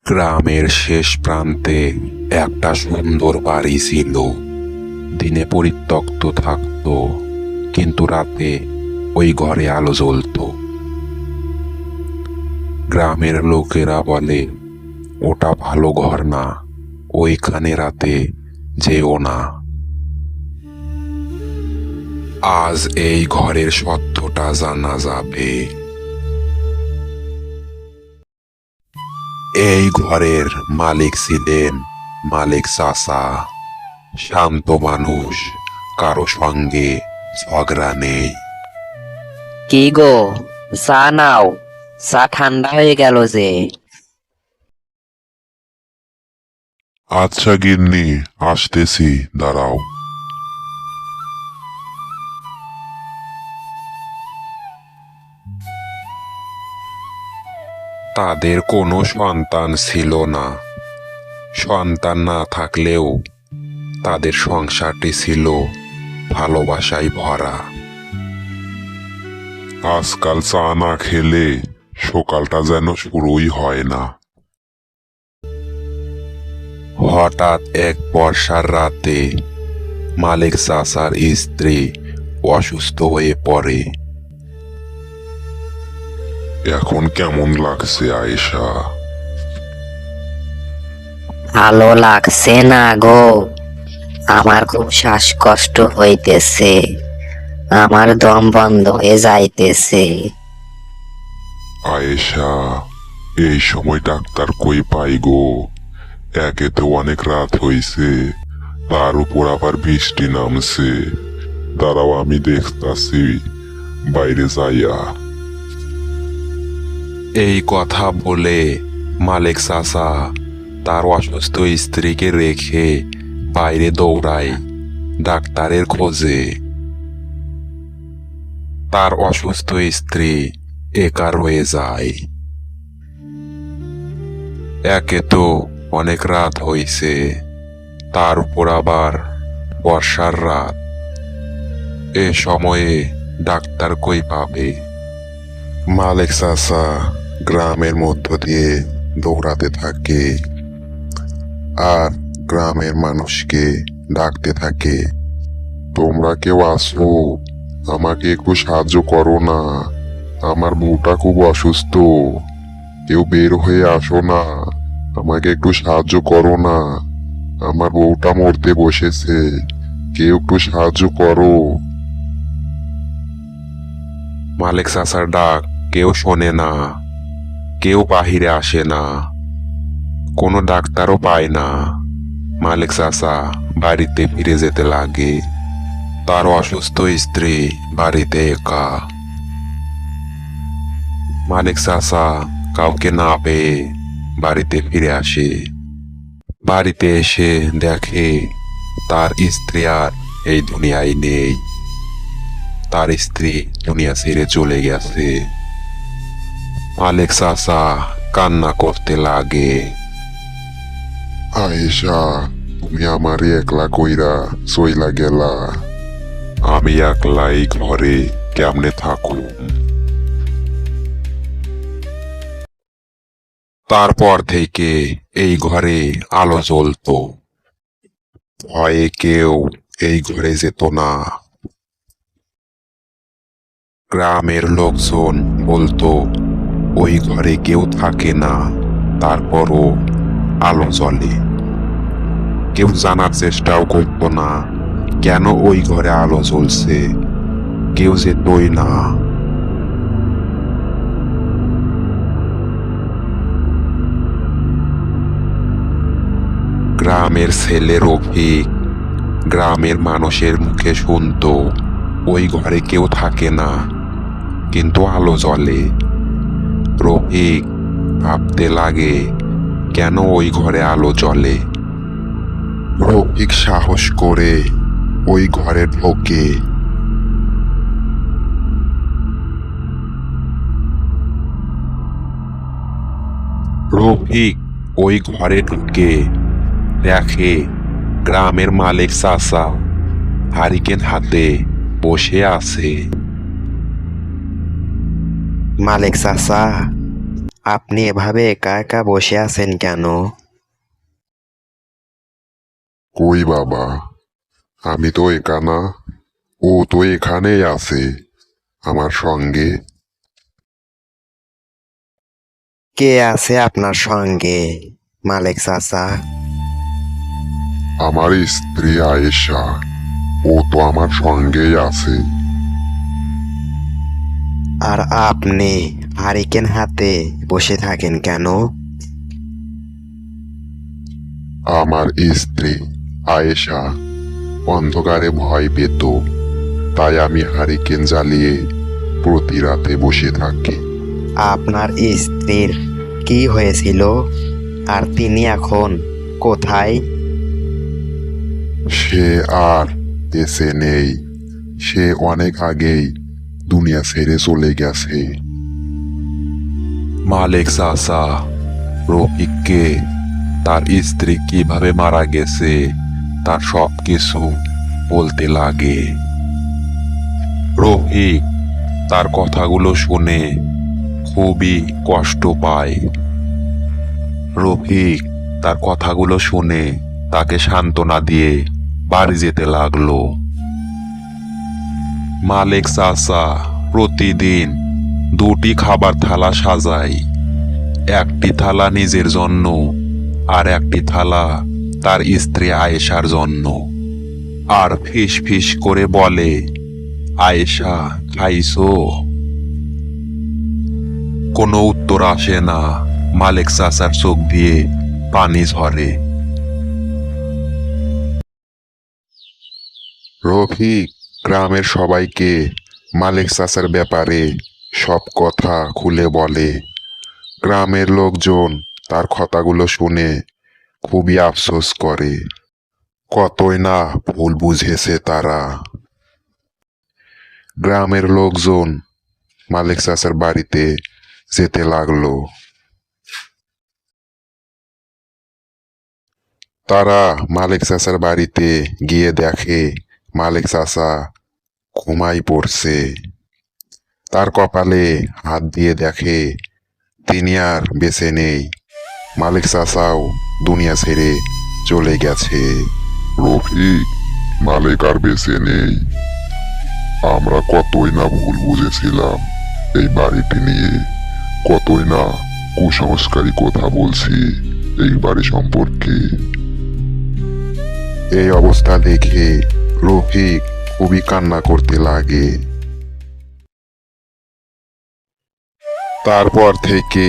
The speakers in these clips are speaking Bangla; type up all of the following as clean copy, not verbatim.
গ্রামের শেষ প্রান্তে একটা সুন্দর বাড়ি ছিল। দিনে পরিত্যক্ত থাকতো, কিন্তু রাতে ওই ঘরে আলো জ্বলতো। গ্রামের লোকেরা বলে, ওটা ভালো ঘর না, ওইখানে রাতে যেও না। আজ এই ঘরের সত্যটা জানা যাবে। এই ঘরের মালিক ছিলেন মালিক চাচা। শান্ত মানুষ, কারো সঙ্গে ঝগড়া নেই। কি গো, চা নাও। চা ঠান্ডা হয়ে গেল যে। আচ্ছা গিন্নি, আসতেছি, দাঁড়াও। তাদের কোনো সন্তান ছিল না। সন্তান না থাকলেও তাদের সংসারটি ছিল ভালোবাসায় ভরা। আজকাল চা না খেলে সকালটা যেন শুরুই হয় না। হঠাৎ এক বর্ষার রাতে মালিক চাচার স্ত্রী অসুস্থ হয়ে পড়ে। এখন কেমন লাগছে আয়েশা? ভালো লাগছে না গো, আমার খুব শ্বাসকষ্ট হইতেছে, আমার দম বন্ধ হয়ে যাইতেছে। আয়েশা, এই সময় ডাক্তার কই পাই গো? একে তো অনেক রাত হইছে, তার উপর আবার বৃষ্টি নামছে। দাঁড়াও, আমি দেখতাছি বাইরে যাইয়া। এই কথা বলে মালিক চাচা তার অসুস্থ স্ত্রীকে রেখে বাইরে দৌড়ায় ডাক্তারের খোঁজে। তার অসুস্থ স্ত্রী একা রয়ে যায়। একে তো অনেক রাত হইছে, তার উপর আবার বর্ষার রাত। এ সময়ে ডাক্তার কই পাবে? মালিক চাচা গ্রামের মধ্য দিয়ে দৌড়াতে থাকে আর গ্রামের মানুষকে ডাকতে থাকে, তোমরা কেউ আসো, আমাকে একটু সাহায্য করো না, আমার বউটা খুব অসুস্থ, কেউ বের হয়ে আসো না, আমাকে একটু সাহায্য করো না, আমার বউটা মরতে বসেছে, কেউ একটু সাহায্য করো। মালিক চাচার ডাক কেউ শোনে না, কেউ বাহিরে আসে না, কোনো ডাক্তারও পায় না। মালিক চাচা বাড়িতে ফিরে যেতে লাগে। তার অসুস্থ স্ত্রী বাড়িতে একা। মালিক চাচা কাউকে না পেয়ে বাড়িতে ফিরে আসে। বাড়িতে এসে দেখে তার স্ত্রী আর এই দুনিয়ায় নেই। তার স্ত্রী দুনিয়া ছেড়ে চলে গেছে। মালিক চাচা কান্না করতে লাগে। আয়েশা, তুমি আমারে একলা কইরা চইলা গেলা, আমি একলাই ঘরে কেমনে থাকুম? তারপর থেকে এই ঘরে আলো জ্বলতো। ভয়ে কেউ এই ঘরে যেত না। গ্রামের লোকজন বলতো ওই ঘরে কেউ থাকে না, তারপরও আলো জ্বলে। কেউ জানার চেষ্টাও করতো না কেন ওই ঘরে আলো জ্বলছে, কেউ যেতই না। গ্রামের ছেলে রফিক গ্রামের মানুষের মুখে শুনতো ওই ঘরে কেউ থাকে না, কিন্তু আলো জ্বলে। রফিক ভাবতে লাগে কেন ওই ঘরে আলো জ্বলে। রফিক সাহস করে ওই ঘরে ঢোকে। রফিক ওই ঘরে ঢুকে দেখে গ্রামের মালিক চাচা হারিকেন হাতে বসে আছে। মালিক চাচা, আপনি এভাবে একা একা বসে আছেন কেন? কই বাবা, আমি তো একা না, ও তো এখানেই আছে আমার সঙ্গে। কে আছে আপনার সঙ্গে মালিক চাচা? আমার স্ত্রী আয়েশা, ও তো আমার সঙ্গেই আছে। আর আপনি হারিকেন হাতে বসে থাকেন কেন? আমার স্ত্রী আয়েশা অন্ধকারে ভয় পেত, তাই আমি হারিকেন জ্বালিয়ে প্রতি রাতে বসে থাকি। আপনার স্ত্রীর কি হয়েছিল আর তিনি এখন কোথায়? সে আর বেঁচে নেই, সে অনেক আগেই দুনিয়া ছেড়ে চলে গেছে। মালিক চাচা রফিককে তার স্ত্রী কিভাবে মারা গেছে তার সব কিছু বলতে লাগে। রফিক তার কথাগুলো শুনে খুবই কষ্ট পায়। রফিক তার কথাগুলো শুনে তাকে সান্ত্বনা দিয়ে বাড়ি যেতে লাগলো। মালিক চাচা প্রতিদিন দুটি খাবার থালা সাজায়, একটি থালা নিজের জন্য আর একটি থালা তার স্ত্রী আয়েশার জন্য। আর ফিস ফিস করে বলে, আয়েশা খাইছো? কোনো উত্তর আসে না। মালিক চাচার চোখ দিয়ে পানি ঝরে। রফিক গ্রামের সবাইকে মালিক চাচার ব্যাপারে সব কথা খুলে বলে। গ্রামের লোকজন তার কথাগুলো শুনে খুবই আফসোস করে। কতই না ভুল বুঝেছে তারা। গ্রামের লোকজন মালিক চাচার বাড়িতে যেতে লাগলো। তারা মালিক চাচার বাড়িতে গিয়ে দেখে মালিক চাচা ঘুমাই পড়ছে। তার কপালে হাত দিয়ে দেখে তিনি আর বেঁচে নেই। মালিক চাচাও দুনিয়া ছেড়ে চলে গেছে। রফিক, মালিক আর বেঁচে নেই। আমরা কতই না ভুল বুঝেছিলাম এই বাড়িটি নিয়ে, কতই না কুসংস্কারী কথা বলছি এই বাড়ি সম্পর্কে। এই অবস্থা দেখে রফিক খুবই কান্না করতে লাগে। তারপর থেকে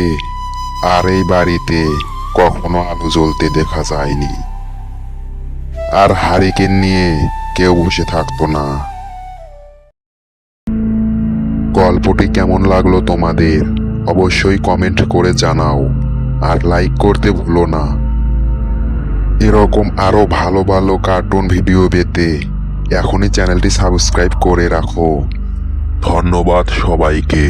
আর এই বাড়িতে কখনো আলো জ্বলতে দেখা যায়নি। আর হারিকেন নিয়ে কেউ বসে থাকতো না। গল্পটি কেমন লাগলো তোমাদের অবশ্যই কমেন্ট করে জানাও, আর লাইক করতে ভুলো না। এরকম আরো ভালো ভালো কার্টুন ভিডিও পেতে এখনই চ্যানেলটি সাবস্ক্রাইব করে রাখো। ধন্যবাদ সবাইকে।